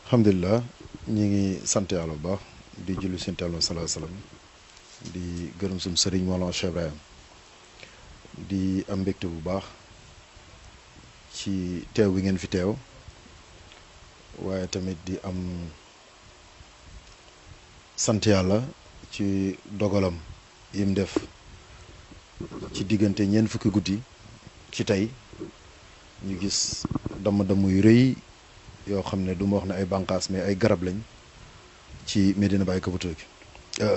alhamdulilah ñi ngi sant yàlla bu baax di julli seen Yàlla sallallahu alayhi wasallam di gërëm suñu sëriñ Mawlana Cheikh Ibrahim di am mbégte bu baax ci teew bi ngeen fi teew waaye tamit di am sant yàlla ci dogalam yim def ci diggante ñeent fukki guddi ci tey ñu gis damm-damm yu rëy yoo xam ne du ma wax ne ay bànqaas mais ay garab lañ ci Medina Baye Kabatoki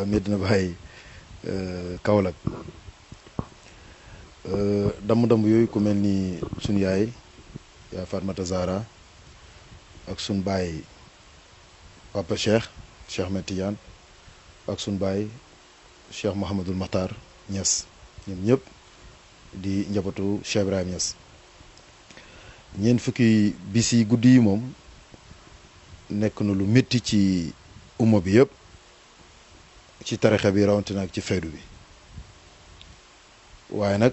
Medina Baye Kaolack damm-damm yooyu ku mel ni suñ yaay Fatmata Zahra ak suñ baay Papa Cheikh Ahmed Tidiane ak suñ baay Cheikh Mouhamadul Makhtar Niass ñoom ñëpp di njabootu Cheikh Ibrahim Niass ñeent fukki bis yi guddi yi moom nekk na lu métti ci umma bi yëpp ci tarixa bi rawatina ak ci faydu bi waaye nag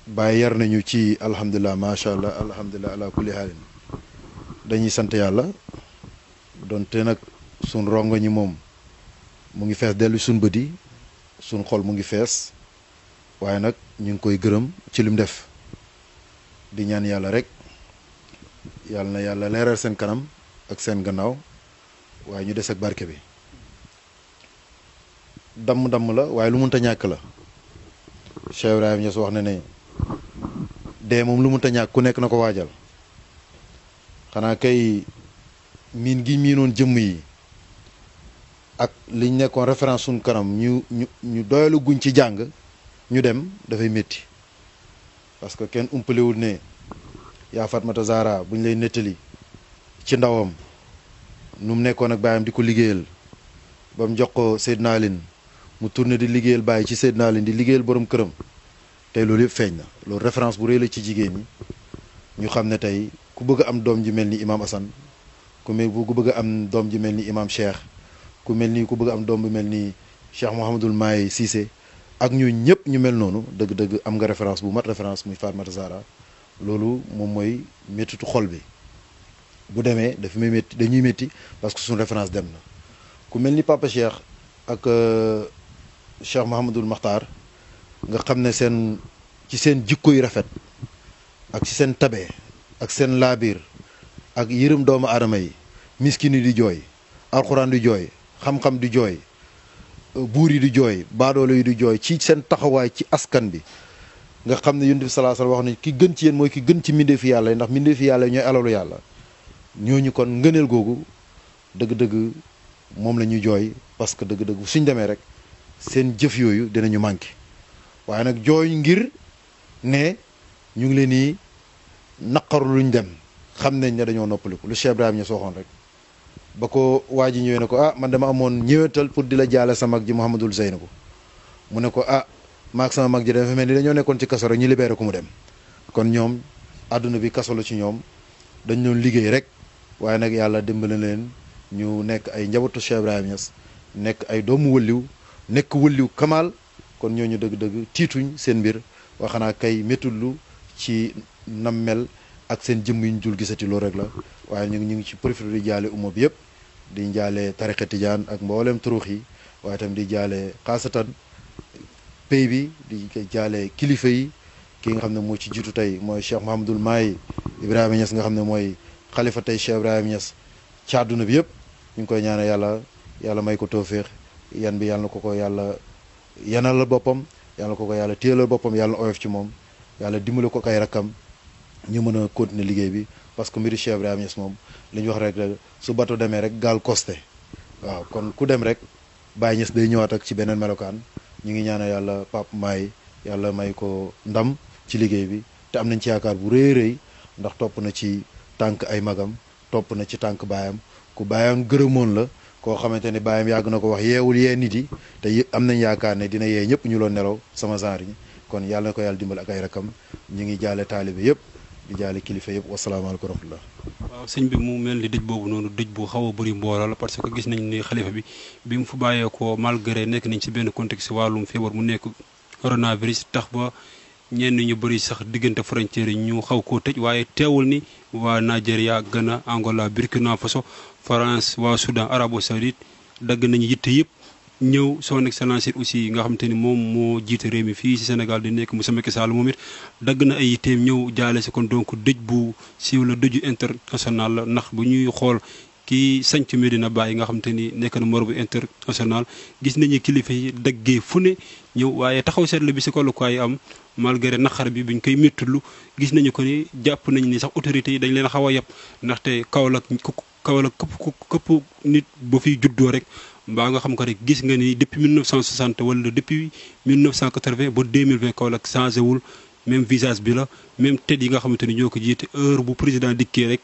Baye yar nañu ci alhamdulilah macha allah alhamdulilah ala kulli haalin dañuy sant yàlla donte nag suñ rongo ñi moom mu ngi fees dellu suñ bët yi suñ xol mu ngi fees waaye nag ñu ngi koy gërëm ci lim def di ñaan yàlla rek yàlla na yàlla leeral seen kanam ak seen gannaaw waaye ñu des ak barke bi damm-damm la waaye lu mënta ñàkk la Cheikh Ibrahim Niass wax na ne dee moom lu mënta ñàkk ku nekk na ko waajal xanaa kay miin gi miinoon jëmm yi ak liñ nekkoon référence suñ kanam ñu doyalu guñ ci jàng ñu dem dafay métti parce que kenn umpalewul ne yaa Fatmata Zahra bu ñu lay nettali ci ndawam nu mu nekkoon ak baayam di ko liggéeyal ba mu jox ko Seydina Aline mu tourné di liggéeyal bàyyi ci Seydina Aline di liggéeyal borom këram tey loolu yëpp feeñ na loolu référence bu rëy la ci jigéen ñi ñu xam ne tey ku bëgg a am doom ji mel ni Imam Assane ku bëgg a am doom ji mel ni Imam Cheikh ku bëgg a am doom bi mel ni Cheikh Mouhamadul Maay Cissé ak ñu ñëpp ñu mel noonu dëgg-dëgg am nga référence bu mat référence muy Fatmata Zahra loolu moom mooy méttitu xol bi bu demee dafa may métti dañuy métti parce que suñu référence dem na ku mel ni Papa Cheikh ak Cheikh Mouhamadul Makhtar nga xam ne ci seen jikko yu rafet ak ci seen tabe ak seen laabiir ak yërëm doomu aadama yi miskin yi di jooy alxuraan di jooy xam-xam di jooy buur yi di jooy baadoolo yi di jooy ci seen taxawaay ci askan bi nga xam ne Yonent bi sallallahu alayhi wasallam wax ne ki gën ci yéen mooy ki gën ci mbindeefi yàlla yi ndax mbindeefi yàlla ñooy alalu yàlla ñooñu kon ngëneel googu dëgg-dëgg moom la ñuy jooy parce que dëgg-dëgg suñ demee rek seen jëf yooyu dinañu manqué waaye nag jooy ngir ne ñu ngi leen di naqaru luñ dem xam nañ ne dañoo noppaliku lu Cheikh Ibrahim Niass waxoon rek ba ko waa ji ñëwee ne ko man dama amoon ñëwetal pour di la jaale sa mag ji Mouhamadul Zeynabu mu ne ko maag sama mag ji dafa mel ni dañoo nekkoon ci kaso rek ñu libéré ko mu dem kon ñoom àdduna bi kaso la ci ñoom dañ doon liggéey rek waaye nag yàlla dimbali leen ñu nekk ay njabootu Cheikh Ibrahim Niass nekk ay doomu wëlliw nekk wëlliw Kamal kon ñooñu dëgg-dëgg tiituñ seen mbir waa xanaa kay méttulu ci nam mel ak seen jëmm yuñ jul gisati loolu rek la waaye ñu ngi ci profité di jaale umma bi yëpp di jaale tariqa tijaan ak mboolem turuux yi waaye tam di jaale xaasatan pay bi di jaale kilifa yi ki nga xam ne moo ci jiitu tey mooy Cheikh Mouhamadul Maay Ibrahima Niass nga xam ne mooy xalifa tey Cheikh Ibrahima Niass ci àdduna bi yëpp ñu ngi koy ñaanal yàlla may ko tawféex yan bi yàlla na ko yàlla yanal boppam yàlla ko yàlla téyelal boppam yàlla na oyof ci moom yàlla dimbale ko ay rakkam ñu mën a continuer liggéey bi parce que mbiru Cheikh Ibrahima Niass moom li ñu wax rek su bato demee rek gaal costé waaw kon ku dem rek Baye Niass day ñëwaat ak ci beneen melokaan ñu ngi ñaanal yàlla Pape Maay yàlla may ko ndam ci liggéey bi te am nañ ci yaakaar bu rëy rëy ndax topp na ci tànk ay magam topp na ci tànk baayam ku baayam gërëmoon la koo xamante ne baayam yàgg na ko wax yeewul yee nit yi te am nañ yaakaar ne dina yee ñëpp ñu loon nelaw sama genre yi kon yàlla na ko yàlla dimbal ak ay rakam ñu ngi jaale taalibe yëpp di jaale kilifa yëpp wasalaamaaleykum wa rahmatullah. waaw sëñ bi mu mel ni dëj boobu noonu dëj bu xaw a bëri mbooloo la parce que gis nañ ni xalifa bi mu fu bàyyeekoo malgré nekk nañ ci benn contexte wàllum feebar mu nekk coronavirus tax ba ñenn ñu bëri sax diggante frontière yi ñu xaw koo tëj waaye teewul ni waa Nigeria Ghana Angola Burkina Faso France waa Soudan Arabie Saoudite dagg nañu yitte yëpp ñëw son excellence aussi nga xamante ni moom moo jiite réew mi fii ci Sénégal di nekk Moussa Macky Sall moom it dagg na ay yitteem ñëw jaale si kon donc dëj bu siiw la dëju international la ndax bu ñuy xool kii sanc Medina Baye nga xamante ni nekk na morobu international gis nañu kilifa yi daggee fu ne ñëw waaye taxaw seetlu bi si kollukaay am malgré naqar bi buñ koy méttulu gis nañu ko ni jàpp nañu ni sax autorités yi dañ leen xaw a yab ndaxte Kaolack këpp nit ba fiy juddoo rek mbaa nga xam ko rek gis nga ni depuis 1960 wala depuis 1980 ba 2020 Kaolack changé wul même visage bi la même tête yi nga xamante ni ñoo ko jiite heure bu président dikkee rek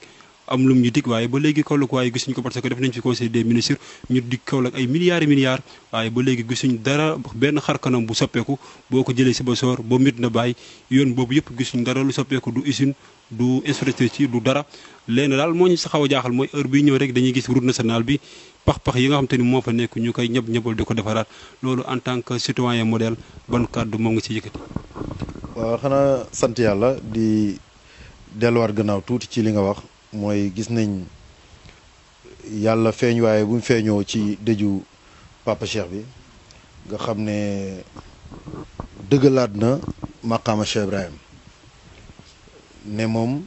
am lum ñu dig waaye ba léegi Kaolack waaye gisuñ ko parce que def nañ fi conseil des ministres ñu dig Kaolack ay milliards et milliards waaye ba léegi gisuñ dara benn xarkanam bu soppeeku boo ko jëlee si ba soor ba Medina Baye yoon boobu yëpp gisuñ dara lu soppeeku du usine du infrastructure du dara léegi daal moo ñu sa xaw a jaaxal mooy heure bi ñëw rek dañuy gis route nationale bi pax-pax yi nga xam te ni moo fa nekk ñu koy ñëbal di ko defaraat loolu en tant que citoyen modèle ban kàddu moom nga ci yëkkati. waaw xanaa sant yàlla di delluwaat gannaaw tuuti ci li nga wax mooy gis nañ yàlla feeñ waaye bu mu feeñoo ci dëju Papa Cheikh bi nga xam ne dëggalaat na maqaama Cheikh Ibrahim ne moom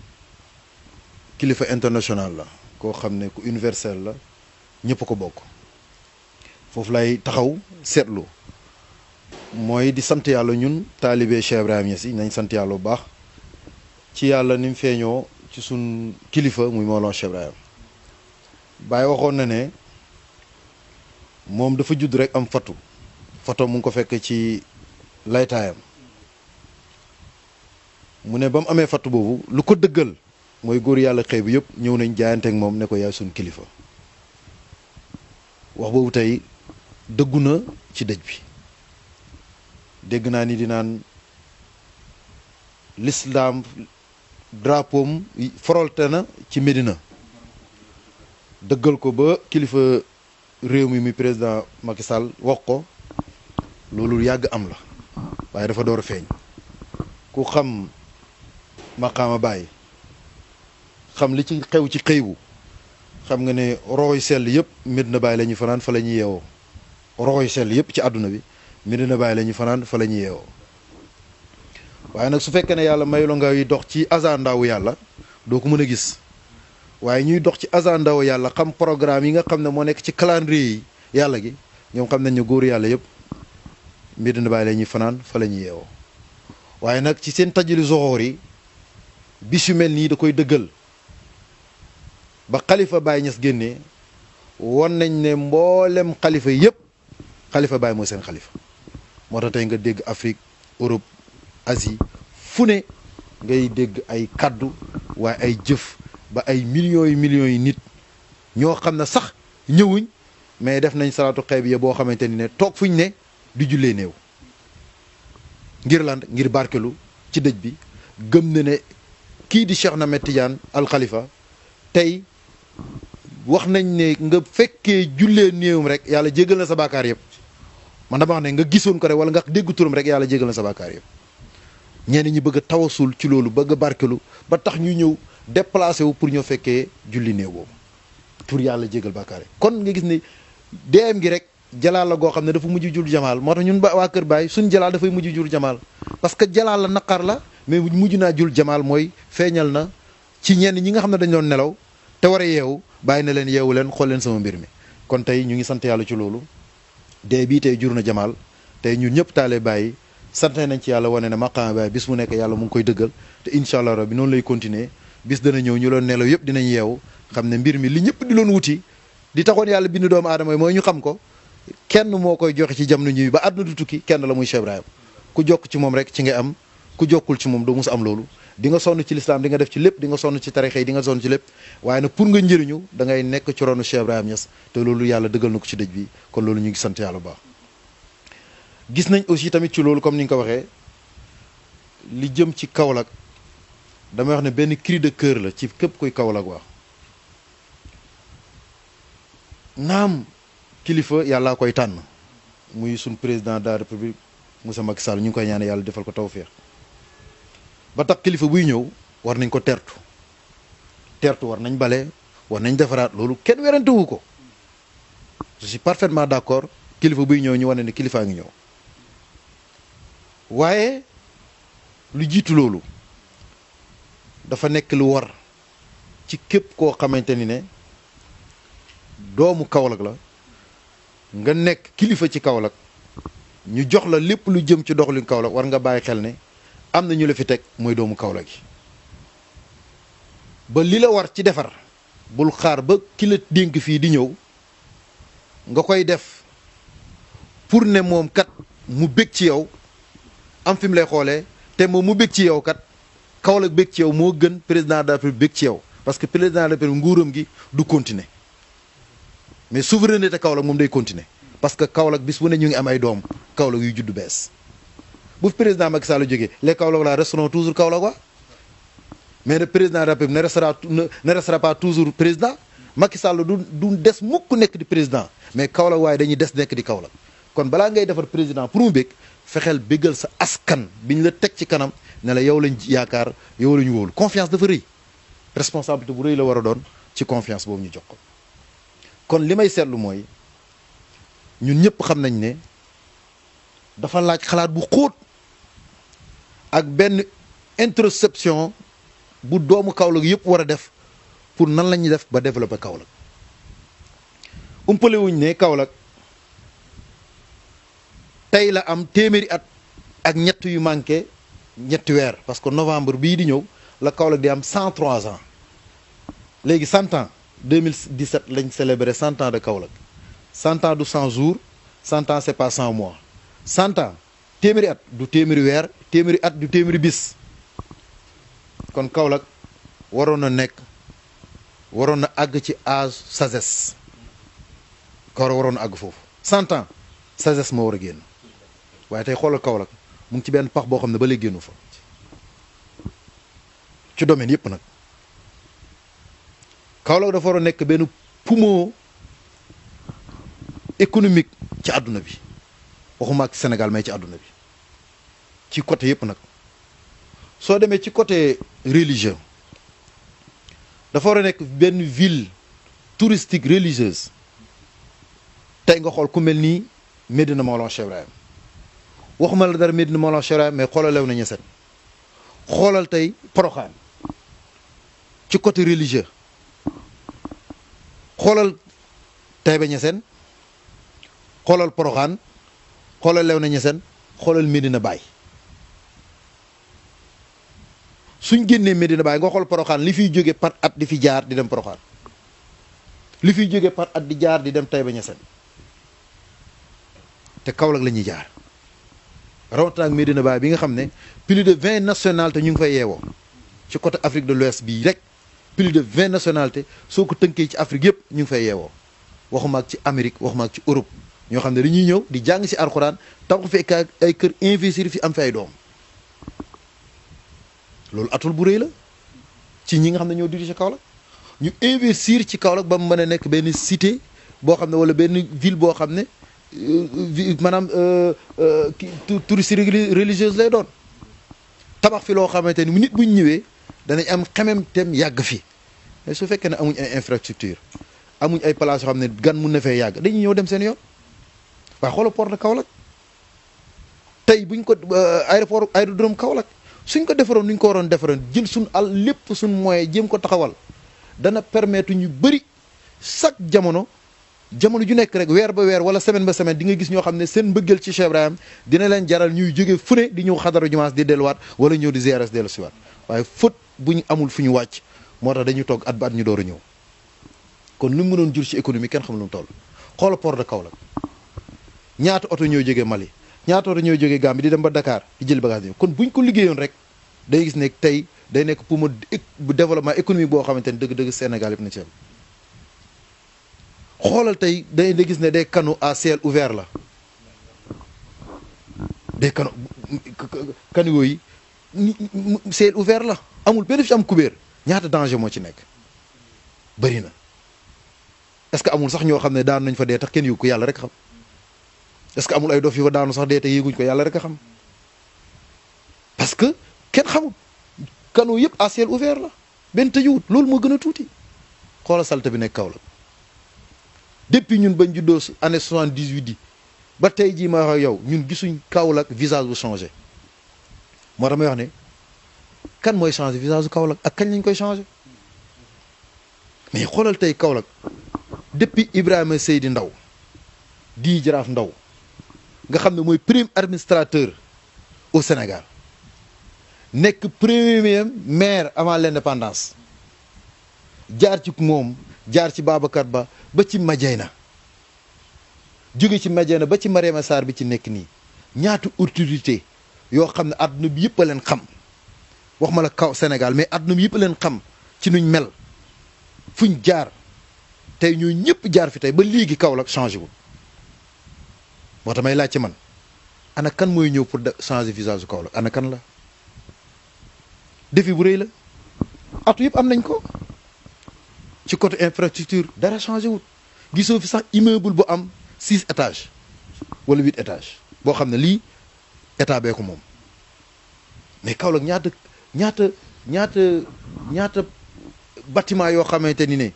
kilifa international la koo xam ne ku universel la ñëpp ko bokk foofu lay taxaw seetlu mooy di sant yàlla ñun taalibe Cheikh Ibrahim Niass yi nañ sant yàlla bu baax ci yàlla ni mu feeñoo ci sun kilifa muy Mawlana Cheikh Ibrahim Baye waxoon na ne moom dafa judd rek am fatu mu ngi ko fekk ci laytaayam mu ne ba mu amee fatu boobu lu ko dëggal mooy góor yàlla xëy bi yëpp ñëw nañ jaayante ak moom ne ko yaay sun kilifa wax boobu tey dëggu na ci dëj bi dégg naa ni di naan l'islam drapeau forolte na ci Médina dëggal ko ba kilifa réew mi muy président Macky Sall wax ko loolu yàgg am la waaye dafa door a feeñ ku xam maqaama Baye xam li ci xew ci xëybu xam nga ne roxoy sell yëpp Medina Baye la ñuy fanaan fa la ñuy yeewoo roxoy sell yëpp ci àdduna bi Medina Baye la ñuy fanaan fa la ñuy yeewoo waaye nag su fekkee ne yàlla may la ngay dox ci agendawu yàlla doo ko mën a gis waaye ñuy dox ci agendawu yàlla xam programme yi nga xam ne moo nekk ci calendrier yi yàlla gi ñoom xam nañ ne góor yàlla yëpp Medina Baye la ñuy fanaan fa la ñuy yeewoo waaye nag ci seen tajali zoxoor yi bis yu mel nii da koy dëggal ba xalifa Baye Niass génnee won nañ ne mboolem xalifa yëpp xalifa Baye mooy seen xalifa moo tax tey nga dégg Afrique Europe Asie fu ne ngay dégg ay kaddu waaye ay jëf ba ay millions yi nit ñoo xam ne sax ñëwuñ mais def nañ salaatu xay bi boo xamante ni ne toog fuñ ne di jullee néew ngir lan ngir barkelu ci dëj bi gëm na ne kii di Cheikh Ahmed Tidiane Al Khalifa tey wax nañ ne nga fekkee jullee néewum rek yàlla jégal na sa baakaar yëpp man dama wax ne nga gisoon ko rek wala nga dégg turam rek yàlla jégal na sa baakaar yëpp ñenn ñi bëgg a tawasul ci loolu bëgg a barkelu ba tax ñu ñëw déplacé wu pour ñoo fekkee julli néew boobu pour yàlla jégal baakaar yi kon nga gis ne deem gi rek jalaal la goo xam ne dafa mujj jur jamaal moo tax ñun ba waa Kër Baay suñ jalaal dafay mujj jur jamaal parce que jalaal la naqar la mais mujj naa jul jamaal mooy feeñal na ci ñenn ñi nga xam ne dañ doon nelaw te war a yeewu bàyyi na leen yeewu leen xool leen sama mbir mi kon tey ñu ngi sant yàlla ci loolu dee bii tey jur na jamaal tey ñun ñëpp taale bàyyi sant nañ ci yàlla wane ne maqaama Baye bis mu nekk yàlla mu ngi koy dëggal te incha allah rabbi noonu lay continuer bis dana ñëw ñu loon nelaw yëpp dinañ yeewu xam ne mbir mi li ñëpp di loon wuti di taxoon yàlla bind doomu aadama yi mooy ñu xam ko kenn moo koy joxe ci jamono ñuy ba àdduna du tukki kenn la muy Cheikh Ibrahim ku jokk ci moom rek ci nga am ku jokkul ci moom doo mus am loolu di nga sonn ci lislaam di nga def ci lépp di nga sonn ci tarixa yi di nga sonn ci lépp waaye nag pour nga njëriñu da ngay nekk ci ronu Cheikh Ibrahim Niass te loolu yàlla dëggal na ko ci dëj bi kon loolu ñu ngi sant yàlla bu baax gis nañ aussi tamit ci loolu comme ni nga ko waxee li jëm ci Kaolack damay wax ne benn cri de cœur la ci képp kuy Kaolack wax naam kilifa yàllaa koy tànn muy suñ président de la république Moussa Macky Sall ñu ngi koy ñaane yàlla defal ko tawféex ba tax kilifa buy ñëw war nañ ko tertu war nañ bale war nañ defaraat loolu kenn werantewu ko je suis parfaitement d'accord kilifa buy ñëw ñu wane ne kilifaa ngi ñëw waaye lu jiitu loolu dafa nekk lu war ci képp koo xamante ni ne doomu Kaolack la nga nekk kilifa ci Kaolack ñu jox la lépp lu jëm ci doxalin Kaolack war nga bàyyi xel ne am na ñu la fi teg mooy doomu Kaolack yi ba li la war ci defar bul xaar ba ki la dénk fii di ñëw nga koy def pour ne moom kat mu bég ci yow am fi mu lay xoolee te moom mu bég ci yow kat Kaolack bég ci yow moo gën président de la République bég ci yow parce que président de la République nguuram gi du continuer mais souveraineté Kaolack moom day continuer parce que Kaolack bis bu ne ñu ngi am ay doom Kaolack yu juddu bees bu président Macky Sall jógee les Kaolack la resteront toujours Kaolack waa mais le président de la République ne restera pas toujours président Macky Sall du des mukk nekk di président mais Kaolack waaye dañuy des nekk di Kaolack kon balaa ngay defar président pour mu bég fexeel béggal sa askan bi ñu la teg ci kanam ne la yow lañ yaakaar yow la ñu wóolu confiance dafa rëy responsabilité bu rëy la war a doon ci confiance boobu ñu jox ko kon li may seetlu mooy ñun ñëpp xam nañ ne dafa laaj xalaat bu xóot ak benn introspection bu doomu Kaolack yëpp war a def pour nan la ñuy def ba développer Kaolack umpale wuñ ne Kaolack tey la am téeméeri at ak ñett yu manqué ñetti weer parce que novembre bii di ñëw la Kaolack di am 103 ans léegi 100 ans 2017 lañ célébré 100 ans de Kaolack 100 ans du 100 jours 100 ans c'est pas 100 mois 100 ans téeméeri at du téeméeri weer téeméeri at du téeméeri bis kon Kaolack waroon na àgg ci âge sagesse Kaolack waroon na àgg foofu 100 ans sagesse moo war a génn waaye tey xoolal Kaolack mu ngi ci benn pax boo xam ne ba léegi génnu fa ci domaine yëpp nag Kaolack dafa war a nekk benn poumon économique ci àdduna bi waxuma ak Sénégal mais ci àdduna bi ci côté yëpp nag soo demee ci côté religieux dafa war a nekk benn ville touristique religieuse tey nga xool ku mel nii Médina Mawlana Cheikh Ibrahim waxuma la dara Médina Mawlana Cheikh Ibrahim mais xoolal Léona Niassène xoolal tey Porokhane ci côté religieux xoolal Taïba Niassène xoolal Porokhane xoolal Léona Niassène xoolal Médina Baye suñ génnee Médina Baye nga xool Porokhane li fiy jóge par at di fi jaar di dem Porokhane li fiy jóge par at di jaar di dem Taïba Niassène te Kaolack la ñuy jaar rawatina ak Médina Baye bi nga xam ne plus de 20 nationalités ñu ngi fay yeewoo ci côté Afrique de l'Ouest bii rek plus de 20 nationalités soo ko tënkee ci Afrique yëpp ñu ngi fay yeewoo waxuma ak ci Amérique waxuma ak ci Europe ñoo xam ne dañuy ñëw di jàng ci alxuraan taxu fekk ay kër investir fi am fi ay doom loolu atul bu rëy la ci ñi nga xam ne ñoo diriger Kaolack ñu investir ci Kaolack ba mu mën a nekk benn cité boo xam ne wala benn ville boo xam ne maanaam touristique religieuse lay doon tabax fi loo xamante ni nit buñ ñëwee danañ am xemem tem yàgg fi mais su fekkee ne amuñ ay infrastructure amuñ ay places yoo xam ne gan mun na fee yàgg dañuy ñëw dem seen yoon waaye xoolal port de Kaolack tey buñ ko aérodrome Kaolack suñ ko defaroon nuñ ko waroon defaroon jël suñ lépp suñ moyen jéem ko taxawal dana permettre ñu bëri chaque jamono ju nekk rek weer ba weer wala semaine ba semaine di nga gis ñoo xam ne seen mbëggeel ci Cheikh Ibrahim dina leen jaral ñuy jóge fu ne di ñëw xadaru jumaas di delluwaat wala ñëw di ziyaras dellu siwaat waaye faute bu ñu amul fu ñu wàcc moo tax dañuy toog at ba at ñu door a ñëw kon lu mu mënoon jur ci économie kenn xam lu mu toll xoola port de Kaolack ñaata oto ñoo jógee Mali ñaata oto ñoo jógee Gambie di dem ba Dakar di jël bagage yi kon buñ ko liggéeyoon rek day gis ne tey day nekk pour bu développement économique boo xamante ne dëgg-dëgg Sénégal yëpp na ci am xoolal tey day gis ne des canaux à ciel ouvert la des canaux canaux yi ciel ouvert la amul benn fi am kubéer ñaata danger moo ci nekk bëri na est-ce que amul sax ñoo xam ne daan nañ fa dee tax kenn yëgu ko yàlla rek xam est-ce que amul ay dof yu fa daanu sax dee te yëguñ ko yàlla rek a xam parce que kenn xamul canaux yëpp à ciel ouvert la benn tëjuwut loolu moo gën a tuuti xoola salte bi nekk Kaolack depuis ñun bañ juddoo année 78 yi ba tey jii ma wax ak yow ñun gisuñ Kaolack visage bu changé moo tax may wax ne kan mooy changé visage bu Kaolack ak kañ lañ koy changé mais xoolal tey Kaolack depuis Ibrahima Seydi Ndaw di Jaraaf Ndaw nga xam ne mooy premier administrateur au Sénégal nekk premier maire avant l'indépendance jaar ci moom jaar ci Babacar Ba ba ci Madiayna jóge ci Madiayna ba ci Mariama Sarr bi ci nekk nii ñaata autorité yoo xam ne adduna bi yëpp a leen xam wax ma la kaw Sénégal mais adduna bi yëpp a leen xam ci nuñ mel fuñ jaar tey ñoo ñëpp jaar fi tey ba léegi Kaolack changé wul moo tax may laaj ci man ana kan mooy ñëw pour changer visage du Kaolack ana kan la défi bu rëy la atu yëpp am nañ ko ci côté infrastructure dara changé wul gisoo fi sax immeuble bu am 6 étages wala 8 étages boo xam ne lii état bee ko moom mais Kaolack ñaata bâtiment yoo xamante ni ne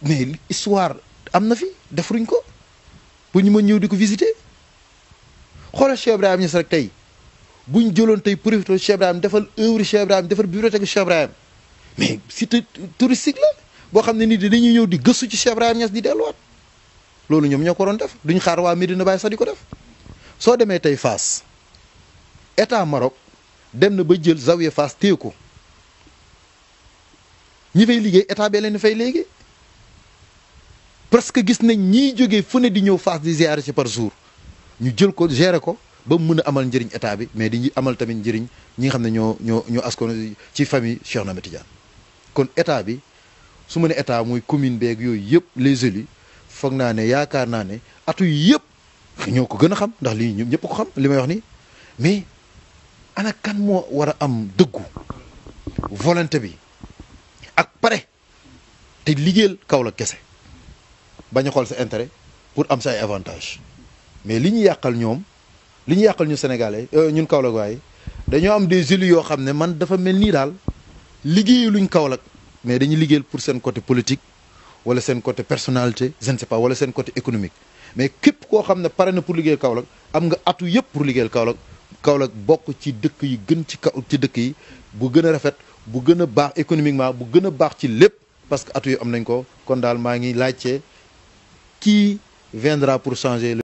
mais histoire am na fi defuruñ ko pour ñu mën ñëw di ko visiter xoolal Cheikh Ibrahim Niass rek tey buñ jëloon tey profité Cheikh Ibrahim defal œuvre Cheikh Ibrahim defal bibliothèque Cheikh Ibrahim mais site touristique la boo xam ne nit dañuy ñëw di gëstu ci Cheikh Ibrahim Niass di delluwaat loolu ñoom ñoo ko doon def duñ xaar waa Medina Baye sax di ko def soo demee tey Fass état Maroc dem na ba jël zawiya Fass téye ko ñi fay liggéey état bee leen fay léegi parce que gis nañ ñiy jógee fu ne di ñëw Fass di ziare ci par jour ñu jël ko gérer ko ba mu mën a amal njëriñ état bi mais di amal tamit njëriñ ñi nga xam ne ñoo askon ci famille Cheikh Ahmed Tidiane kon état bi su ma ne état muy commune beeg yooyu yëpp les élus foog naa ne yaakaar naa ne atu yëpp ñoo ko gën a xam ndax lii ñëpp ko xam li may wax nii mais ana kan moo war a am dëggu volonté bi ak pare te liggéeyal Kaolack kese bañ a xool sa intérêt pour am sa ay avantage mais li ñu yàqal ñoom li ñu yàqal ñu Sénégalais ñun Kaolack waaye dañoo am des élus yoo xam ne man dafa mel nii daal liggéeyaluñ Kaolack mais dañuy liggéeyal pour seen côté politique wala seen côté personnalité je ne sais pas wala seen côté économique mais képp koo xam ne pare na pour liggéeyal Kaolack am nga atu yëpp pour liggéeyal Kaolack Kaolack bokk ci dëkk yi gën ci dëkk yi bu gën a rafet bu gën a baax économiquement bu gën a baax ci lépp parce que atu yi am nañ ko kon daal maa ngi laajte qui viendra pour changer